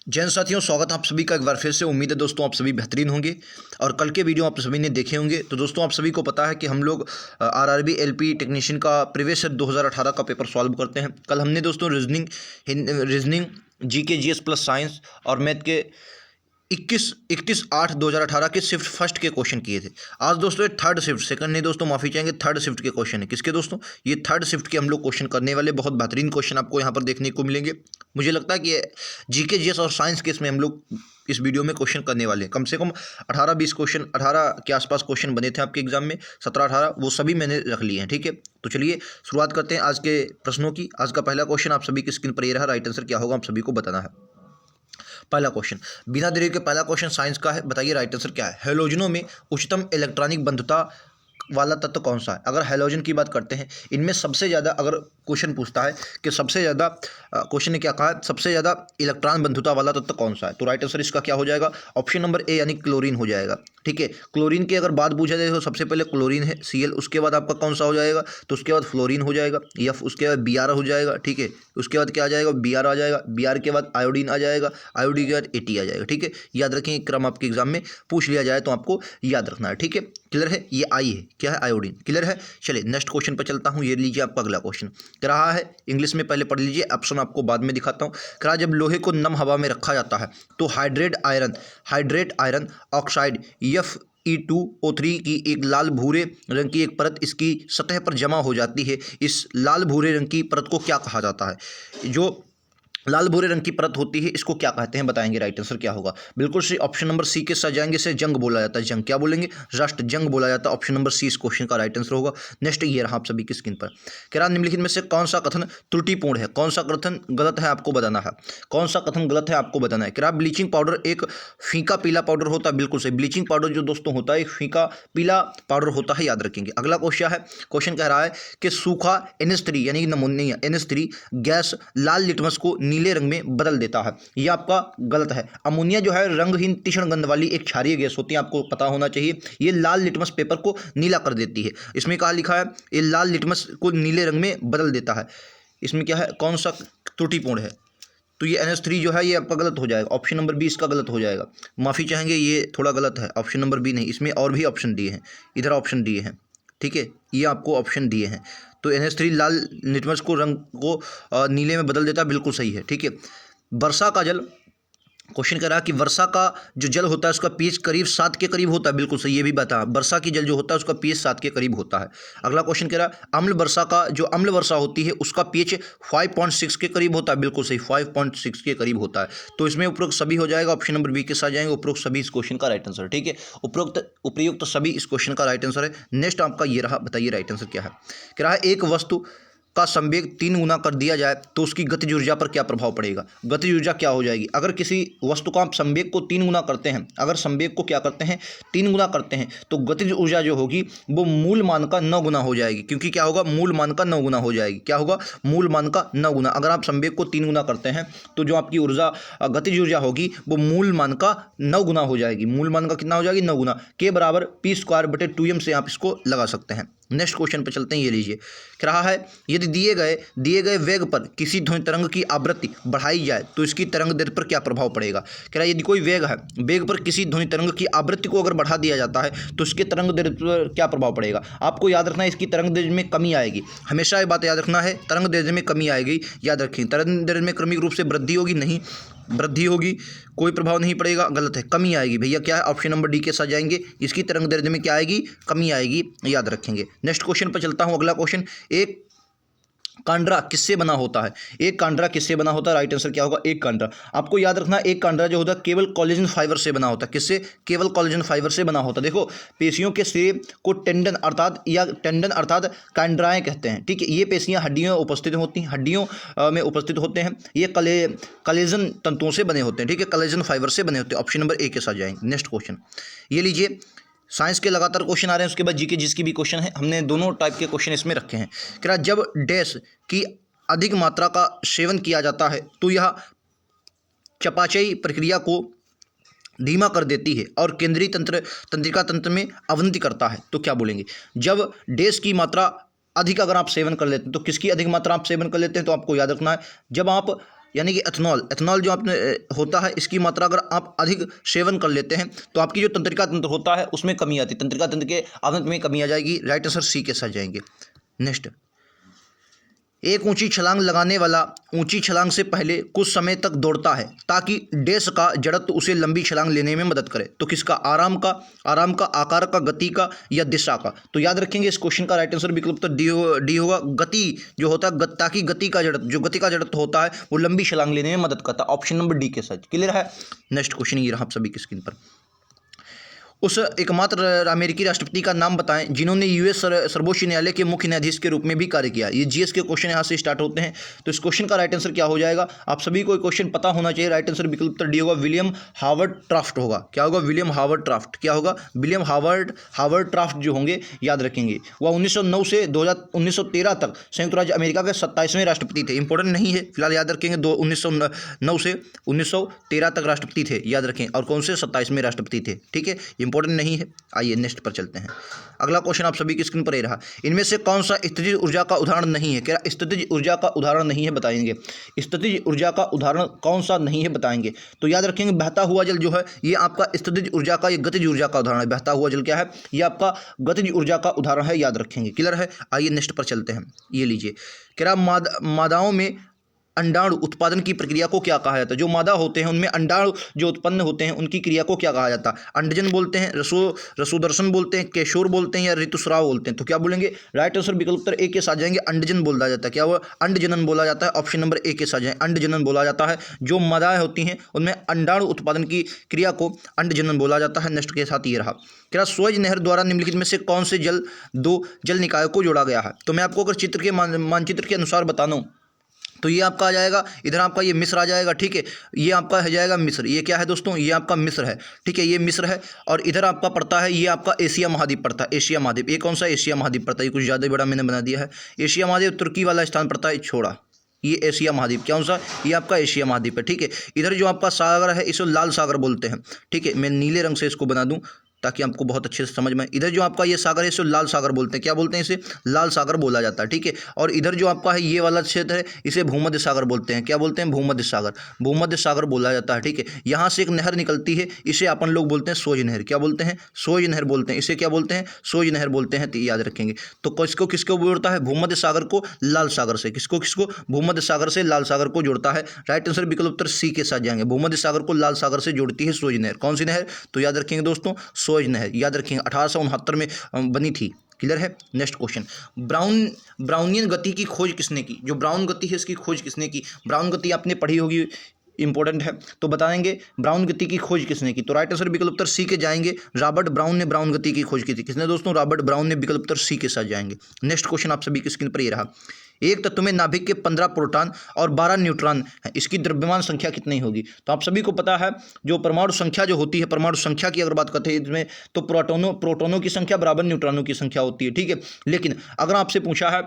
जैन साथियों, स्वागत है आप सभी का एक बार फिर से। उम्मीद है दोस्तों आप सभी बेहतरीन होंगे और कल के वीडियो आप सभी ने देखे होंगे। तो दोस्तों आप सभी को पता है कि हम लोग आरआरबी एलपी टेक्नीशियन का प्रीवियस ईयर 2018 का पेपर सॉल्व करते हैं। कल हमने दोस्तों reasoning GK GS plus science और मैथ के 31/8/2018 के शिफ्ट फर्स्ट के क्वेश्चन किए थे। आज दोस्तों ये थर्ड शिफ्ट, सेकंड नहीं दोस्तों, माफ़ी चाहेंगे, थर्ड शिफ्ट के क्वेश्चन है। किसके दोस्तों? ये थर्ड शिफ्ट के हम लोग क्वेश्चन करने वाले। बहुत बेहतरीन क्वेश्चन आपको यहाँ पर देखने को मिलेंगे। मुझे लगता है कि जीके जीएस और साइंस के इसमें हम लोग इस वीडियो में क्वेश्चन करने वाले हैं। कम से कम 18-20 क्वेश्चन, 18 के आसपास क्वेश्चन बने थे आपके एग्जाम में, 17-18 वो सभी मैंने रख लिए हैं। ठीक है, तो चलिए शुरुआत करते हैं आज के प्रश्नों की। आज का पहला क्वेश्चन आप सभी की स्क्रीन पर ये रहा। राइट आंसर क्या होगा आप सभी को बताना है। पहला क्वेश्चन बिना देरी के, पहला क्वेश्चन साइंस का है। बताइए राइट आंसर क्या है। हैलोजनों में उच्चतम इलेक्ट्रॉनिक बंधुता वाला तत्व कौन सा है? अगर हैलोजन की बात करते हैं, इनमें सबसे ज़्यादा, अगर क्वेश्चन पूछता है कि सबसे ज़्यादा, क्वेश्चन ने क्या कहा है, सबसे ज़्यादा इलेक्ट्रॉन बंधुता वाला तत्व कौन सा है, तो राइट आंसर इसका क्या हो जाएगा? ऑप्शन नंबर ए यानी क्लोरीन हो जाएगा। ठीक है, क्लोरीन की अगर बात पूछा जाए तो सबसे पहले क्लोरीन है Cl, उसके बाद आपका कौन सा हो जाएगा, तो उसके बाद फ्लोरीन हो जाएगा, या उसके बाद Br हो जाएगा। ठीक है, उसके बाद क्या आ जाएगा, Br आ जाएगा, Br के बाद आयोडीन आ जाएगा, आयोडीन के बाद At आ जाएगा। ठीक है, याद रखें, क्रम आपके एग्जाम में पूछ लिया जाए तो आपको याद रखना है। ठीक है, क्लियर है, ये आई है, क्या है, आयोडीन। क्लियर है, चलिए नेक्स्ट क्वेश्चन पर चलता हूँ। ये लीजिए आपका अगला क्वेश्चन क्या रहा है, इंग्लिश में पहले पढ़ लीजिए, ऑप्शन आपको बाद में दिखाता हूँ। कहा जब लोहे को नम हवा में रखा जाता है तो हाइड्रेट आयरन ऑक्साइड Fe2O3 की एक लाल भूरे रंग की एक परत इसकी सतह पर जमा हो जाती है। इस लाल भूरे रंग की परत को क्या कहा जाता है? जो लाल भूरे रंग की परत होती है इसको क्या कहते हैं, बताएंगे। राइट आंसर क्या होगा? बिल्कुल सी ऑप्शन नंबर सी के साथ जाएंगे। इसे जंग बोला जाता है। जंग क्या बोलेंगे? राष्ट्र जंग बोला जाता है। ऑप्शन नंबर सी इस क्वेश्चन का राइट आंसर होगा। नेक्स्ट ये रहा आप सभी की स्क्रीन पर। कह रहा निम्नलिखित में से कौन सा कथन त्रुटिपूर्ण है, कौन सा कथन गलत है, आपको बताना है। कौन सा कथन गलत है आपको बताना है। कह रहा ब्लीचिंग पाउडर एक फीका पीला पाउडर होता है। बिल्कुल सही, ब्लीचिंग पाउडर जो दोस्तों होता है एक फीका पीला पाउडर होता है, याद रखेंगे। अगला क्वेश्चन है, क्वेश्चन कह रहा है कि सूखा NH3 यानी नमूनिया NH3 गैस लाल लिटमस को नीले रंग में बदल देता है। यह आपका गलत है। अमोनिया जो है रंगहीन तीक्ष्ण गंध वाली एक क्षारीय गैस होती है, आपको पता होना चाहिए। ये लाल लिटमस पेपर को नीला कर देती है। इसमें कहा लिखा है ये लाल लिटमस को नीले रंग में बदल देता है। इसमें क्या है, कौन सा त्रुटिपूर्ण है? तो ये NH3 जो है ये आपका गलत हो जाएगा। ऑप्शन नंबर बी इसका गलत हो जाएगा। माफ़ी चाहेंगे, ये थोड़ा गलत है। ऑप्शन नंबर बी नहीं, इसमें और भी ऑप्शन दिए हैं, इधर ऑप्शन दिए हैं। ठीक है, ये आपको ऑप्शन दिए हैं। तो NH3 लाल लिटमस को रंग को नीले में बदल देता है, बिल्कुल सही है। ठीक है, वर्षा का जल, क्वेश्चन कह रहा है कि वर्षा का जो जल होता है उसका पीएच करीब 7 के करीब होता है। बिल्कुल सही, ये भी बता, वर्षा की जल जो होता है उसका पीएच 7 के करीब होता है। अगला क्वेश्चन कह रहा है अम्ल वर्षा का, जो अम्ल वर्षा होती है उसका पीएच 5.6 के करीब होता है। बिल्कुल सही, 5.6 के करीब होता है। तो इसमें उपरोक्त सभी हो जाएगा। ऑप्शन नंबर बी के साथ जाएंगे, उपरोक्त सभी इस क्वेश्चन का राइट आंसर। ठीक है, उपयुक्त सभी इस क्वेश्चन का राइट आंसर है। नेक्स्ट आपका ये रहा, बताइए राइट आंसर क्या है। कह रहा है एक वस्तु का संवेग 3 गुना कर दिया जाए तो उसकी गतिज ऊर्जा पर क्या प्रभाव पड़ेगा? गतिज ऊर्जा क्या हो जाएगी? अगर किसी वस्तु का आप संवेग को 3 गुना करते हैं, अगर संवेग को क्या करते हैं, 3 गुना करते हैं, तो गतिज ऊर्जा जो होगी वो मूल मान का 9 गुना हो जाएगी। क्योंकि क्या होगा, मूल मान का 9 गुना हो जाएगी। क्या होगा, मूल मान का 9 गुना। अगर आप संवेग को 3 गुना करते हैं तो जो आपकी ऊर्जा, गतिज ऊर्जा होगी वो मूल मान का 9 गुना हो जाएगी। मूल मान का कितना हो जाएगी? 9 गुना। के बराबर P²/2m से आप इसको लगा सकते हैं। नेक्स्ट क्वेश्चन पर चलते हैं। ये लीजिए, कह रहा है यदि दिए गए वेग पर किसी ध्वनि तरंग की आवृत्ति बढ़ाई जाए तो इसकी तरंग दैर्ध्य पर क्या प्रभाव पड़ेगा? कह रहा है यदि कोई वेग है, वेग पर किसी ध्वनि तरंग की आवृत्ति को अगर बढ़ा दिया जाता है तो इसके तरंग दैर्ध्य पर क्या प्रभाव पड़ेगा? आपको याद रखना है इसकी तरंग दैर्ध्य में कमी आएगी। हमेशा ये बात याद रखना है, तरंग दैर्ध्य में कमी आएगी। याद रखें, तरंग दैर्ध्य में क्रमिक रूप से वृद्धि होगी नहीं, वृद्धि होगी, कोई प्रभाव नहीं पड़ेगा। गलत है, कमी आएगी भैया। क्या है, ऑप्शन नंबर डी के साथ जाएंगे। इसकी तरंग दैर्ध्य में क्या आएगी? कमी आएगी, याद रखेंगे। नेक्स्ट क्वेश्चन पर चलता हूं। अगला क्वेश्चन, एक कांड्रा किससे बना होता है? एक कांड्रा किससे बना होता है? राइट आंसर क्या होगा? एक कांड्रा। आपको याद रखना है एक कांड्रा जो होता है केवल कोलेजन फाइबर से बना होता है। किससे? केवल कोलेजन फाइबर से बना होता है। देखो, पेशियों के सिरे को टेंडन अर्थात कांड्राएं कहते हैं। ठीक है, ये पेशियां हड्डियों में उपस्थित होती हैं, हड्डियों में उपस्थित होते हैं। ये कलेजन तंतुओं से बने होते हैं। ठीक है, कलेजन फाइबर से बने होते हैं। ऑप्शन नंबर ए के साथ जाएंगे। नेक्स्ट क्वेश्चन ये लीजिए, साइंस के लगातार क्वेश्चन आ रहे हैं, उसके बाद जीके जिसकी भी क्वेश्चन है, हमने दोनों टाइप के क्वेश्चन इसमें रखे हैं। क्या जब डैश की अधिक मात्रा का सेवन किया जाता है तो यह चयापचय प्रक्रिया को धीमा कर देती है और केंद्रीय तंत्रिका तंत्र में अवनति करता है, तो क्या बोलेंगे? जब डैश की मात्रा अधिक अगर आप सेवन कर लेते हैं तो किसकी अधिक मात्रा आप सेवन कर लेते हैं? तो आपको याद रखना है जब आप यानी कि एथनॉल जो आपने होता है, इसकी मात्रा अगर आप अधिक सेवन कर लेते हैं तो आपकी जो तंत्रिका तंत्र होता है उसमें कमी आती है, तंत्रिका तंत्र के आवरण में कमी आ जाएगी। राइट आंसर सी के साथ जाएंगे। नेक्स्ट, एक ऊंची छलांग लगाने वाला ऊंची छलांग से पहले कुछ समय तक दौड़ता है ताकि डैश का जड़त्व उसे लंबी छलांग लेने में मदद करे। तो किसका? आराम का, आकार का, गति का या दिशा का? तो याद रखेंगे इस क्वेश्चन का राइट आंसर विकल्प उत्तर डी होगा। गति जो होता है, ताकि गति का जड़त्व होता है वो लंबी छलांग लेने में मदद करता है। ऑप्शन नंबर डी के साथ। क्लियर है? नेक्स्ट क्वेश्चन ये रहा आप सभी की स्क्रीन पर। उस एकमात्र अमेरिकी राष्ट्रपति का नाम बताएं जिन्होंने यूएस सर्वोच्च न्यायालय के मुख्य न्यायाधीश के रूप में भी कार्य किया। ये जीएस के क्वेश्चन यहाँ से स्टार्ट होते हैं। तो इस क्वेश्चन का राइट आंसर क्या हो जाएगा? आप सभी को क्वेश्चन पता होना चाहिए। राइट आंसर विकल्प उत्तर डी होगा, विलियम हावर्ड ट्राफ्ट होगा। क्या होगा? William Howard Taft. क्या होगा? विलियम हावर्ड ट्राफ्ट जो होंगे, याद रखेंगे, वह 1909 से 1913 तक संयुक्त राज्य अमेरिका के 27वें राष्ट्रपति थे। इंपॉर्टेंट नहीं है, फिलहाल याद रखेंगे। 1909 से 1913 तक राष्ट्रपति थे, याद रखें। और कौन से? 27वें राष्ट्रपति थे। ठीक है, इंपॉर्टेंट नहीं है। आइए नेक्स्ट पर चलते हैं। अगला क्वेश्चन आप सभी की स्क्रीन पर ये रहा। इनमें से कौन सा स्थितिज ऊर्जा का उदाहरण नहीं है? क्या स्थितिज ऊर्जा का उदाहरण नहीं है? बताएंगे। स्थितिज ऊर्जा का उदाहरण कौन सा नहीं है? बताएंगे। तो याद रखेंगे, बहता हुआ जल जो है ये आपका स्थितिज ऊर्जा का, ये गतिज ऊर्जा का उदाहरण है। बहता हुआ जल क्या है? ये आपका गतिज ऊर्जा का उदाहरण है, याद रखेंगे। क्लियर है? आइए नेक्स्ट पर चलते हैं। ये लीजिए, क्या मादाओं में अंडाणु उत्पादन की प्रक्रिया को क्या कहा जाता है? जो मादा होते हैं उनमें अंडाणु जो उत्पन्न होते हैं उनकी क्रिया को क्या कहा जाता है? अंडजन बोलते हैं, रसोदर्शन बोलते हैं, केशोर बोलते हैं या ऋतुस्राव बोलते हैं? तो क्या बोलेंगे? राइट आंसर विकल्प उत्तर ए के साथ जाएंगे। अंडजन बोला जाता है। क्या हुआ? अंडजनन बोला जाता है। ऑप्शन नंबर ए के साथ जाए, अंडजनन बोला जाता है। जो मादाएं होती हैं उनमें अंडाणु उत्पादन की क्रिया को अंडजनन बोला जाता है। नेक्स्ट के साथ ये रहा। क्या सुएज नहर द्वारा निम्नलिखित में से कौन से दो जल निकायों को जोड़ा गया है? तो मैं आपको अगर चित्र के मानचित्र के अनुसार बताना हूँ तो ये आपका आ जाएगा, इधर आपका ये मिस्र आ जाएगा। ठीक है, ये आपका हो जाएगा मिस्र। ये क्या है दोस्तों? ये आपका मिस्र है। ठीक है, ये मिस्र है। और इधर आपका पड़ता है, ये आपका एशिया महाद्वीप पड़ता है। एशिया महाद्वीप, ये कौन सा? एशिया महाद्वीप पड़ता है। ये कुछ ज़्यादा बड़ा मैंने बना दिया है। एशिया महाद्वीप तुर्की वाला स्थान पड़ता है, छोड़ा। ये एशिया महाद्वीप कौन सा? ये आपका एशिया महाद्वीप है। ठीक है, इधर जो आपका सागर है इसे लाल सागर बोलते हैं। ठीक है, मैं नीले रंग से इसको बना दूं ताकि आपको बहुत अच्छे से समझ में। इधर जो आपका ये सागर है इसे लाल सागर बोलते हैं। क्या बोलते हैं? इसे लाल सागर बोला जाता है। ठीक है, और इधर जो आपका है ये वाला क्षेत्र है इसे भूमध्य सागर बोलते हैं। क्या बोलते हैं? भूमध्य सागर। भूमध्य सागर बोला जाता है। ठीक है, यहाँ से एक नहर निकलती है, इसे अपन लोग बोलते हैं सोज नहर। क्या बोलते हैं? सोज नहर बोलते हैं। इसे क्या बोलते हैं? सोज नहर बोलते हैं। तो याद रखेंगे। तो किसको जोड़ता है? भूमध्य सागर को लाल सागर से। किसको? भूमध्य सागर से लाल सागर को जोड़ता है। राइट आंसर विकल्प उत्तर सी के साथ जाएंगे। भूमध्य सागर को लाल सागर से जोड़ती है सोज नहर। कौन सी नहर? तो याद रखेंगे दोस्तों, सोज नहर। याद रखेंगे 1869 में बनी थी। क्लियर है? नेक्स्ट क्वेश्चन, ब्राउनियन गति की खोज किसने की? जो ब्राउन गति है इसकी खोज किसने की? ब्राउन गति आपने पढ़ी होगी, इंपॉर्टेंट है, तो बताएंगे ब्राउन गति की खोज किसने की? तो राइट आंसर विकल्प उत्तर सी के जाएंगे। रॉबर्ट ब्राउन ने ब्राउन गति की खोज की थी। किसने दोस्तों? रॉबर्ट ब्राउन ने। विकल्प उत्तर सी के साथ जाएंगे। नेक्स्ट क्वेश्चन आप सभी की स्क्रीन पर ये रहा। एक तत्व में नाभिक के 15 प्रोटॉन और 12 न्यूट्रॉन है, इसकी द्रव्यमान संख्या कितनी होगी? तो आप सभी को पता है जो परमाणु संख्या जो होती है, परमाणु संख्या की अगर बात करते हैं इसमें, तो प्रोटोनों की संख्या बराबर न्यूट्रॉनों की संख्या होती है। ठीक है, लेकिन अगर आपसे पूछा है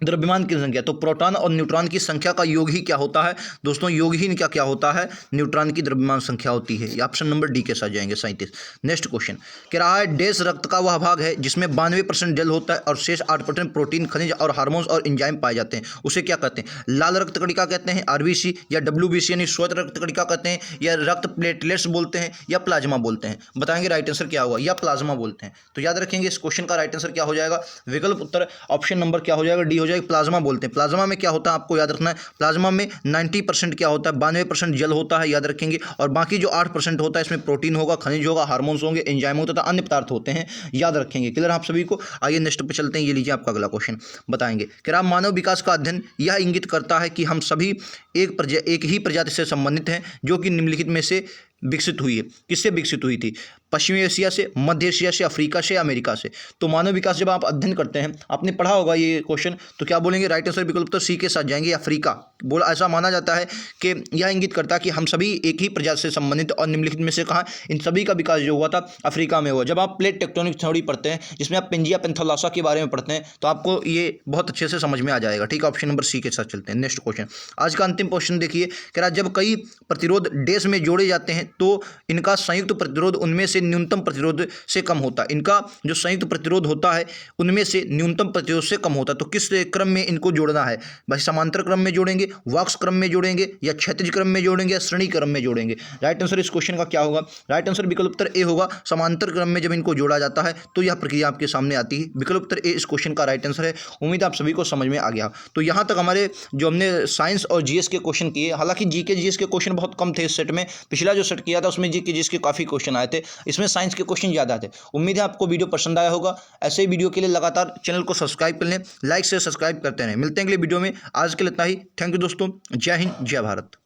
द्रव्यमान की संख्या, तो प्रोटॉन और न्यूट्रॉन की संख्या का योग ही क्या होता है दोस्तों? योग ही क्या होता है? न्यूट्रॉन की द्रव्यमान संख्या होती है। ऑप्शन नंबर डी के साथ जाएंगे, 37। नेक्स्ट क्वेश्चन कह रहा है, डैश रक्त का वह भाग है जिसमें 92% जल होता है और शेष 8% प्रोटीन, खनिज और हार्मोन्स और एंजाइम पाए जाते हैं, उसे क्या कहते हैं? लाल रक्त कणिका कहते हैं, आरबीसी या डब्ल्यूबीसी यानी श्वेत रक्त कणिका कहते हैं, या रक्त प्लेटलेट्स बोलते हैं, या प्लाज्मा बोलते हैं? बताएंगे राइट आंसर क्या होगा? या प्लाज्मा बोलते हैं। तो याद रखेंगे इस क्वेश्चन का राइट आंसर क्या हो जाएगा? विकल्प उत्तर ऑप्शन नंबर क्या हो जाएगा? डी हो जाएगा, प्लाज्मा बोलते हैं। प्लाज्मा में क्या होता है आपको याद रखना है, प्लाज्मा में 90% क्या होता है? 92% जल होता है, याद रखेंगे। और बाकी जो 8% होता है इसमें प्रोटीन होगा, खनिज होगा, हार्मोन्स होंगे, एंजाइम होता है, अन्य पदार्थ होते हैं, याद रखेंगे। क्लियर आप सभी को? आइए नेक्स्ट पे चलते हैं। ये लीजिए आपका अगला क्वेश्चन, बताएंगे कि मानव विकास का अध्ययन यह इंगित करता है कि हम सभी एक ही प्रजाति से संबंधित हैं जो कि निम्नलिखित में से विकसित हुई है। किससे विकसित हुई थी? पश्चिमी एशिया से, मध्य एशिया से, अफ्रीका से, अमेरिका से। तो मानव विकास जब आप अध्ययन करते हैं, आपने पढ़ा होगा ये क्वेश्चन, तो क्या बोलेंगे? राइट आंसर विकल्प तो सी के साथ जाएंगे, अफ्रीका। बोला ऐसा माना जाता है कि यह इंगित करता है कि हम सभी एक ही प्रजाति से संबंधित, और निम्नलिखित में से कहा इन सभी का विकास जो हुआ था अफ्रीका में हुआ। जब आप प्लेट टेक्टोनिक थ्योरी पढ़ते हैं, जिसमें आप पेंजिया पेंथोलासा के बारे में पढ़ते हैं, तो आपको ये बहुत अच्छे से समझ में आ जाएगा। ठीक है, ऑप्शन नंबर सी के साथ चलते हैं। नेक्स्ट क्वेश्चन, आज का अंतिम क्वेश्चन देखिए, कह रहा जब कई प्रतिरोध डैश में जोड़े जाते हैं तो इनका संयुक्त प्रतिरोध उनमें से न्यूनतम प्रतिरोध से कम होता है। इनका जो संयुक्त प्रतिरोध होता है उनमें से न्यूनतम प्रतिरोध से कम होता है। तो किस क्रम में इनको जोड़ना है भाई? समांतर क्रम में जोड़ेंगे, वाक्स क्रम में जोड़ेंगे, या क्षैतिज क्रम में जोड़ेंगे, या श्रेणी क्रम में जोड़ेंगे? राइट आंसर इस क्वेश्चन का क्या होगा? राइट आंसर विकल्प उत्तर ए होगा। समांतर क्रम में जब इनको जोड़ा जाता है तो यह प्रक्रिया आपके सामने आती है। विकल्प उत्तर ए इस क्वेश्चन का राइट आंसर है। उम्मीद आप सभी को समझ में आ गया। तो यहाँ तक हमारे जो हमने साइंस और जीएस के क्वेश्चन किए, हालांकि जीके जीएस के क्वेश्चन बहुत कम थे इस सेट में। पिछला जो सेट किया था उसमें जीके जीएस के काफ़ी क्वेश्चन आए थे, इसमें साइंस के क्वेश्चन ज़्यादा थे। उम्मीद है आपको वीडियो पसंद आया होगा। ऐसे ही वीडियो के लिए लगातार चैनल को सब्सक्राइब कर लें, लाइक से सब्सक्राइब करते रहें। मिलते हैं अगले वीडियो में। आज के लिए इतना ही। थैंक यू दोस्तों। जय हिंद, जय भारत।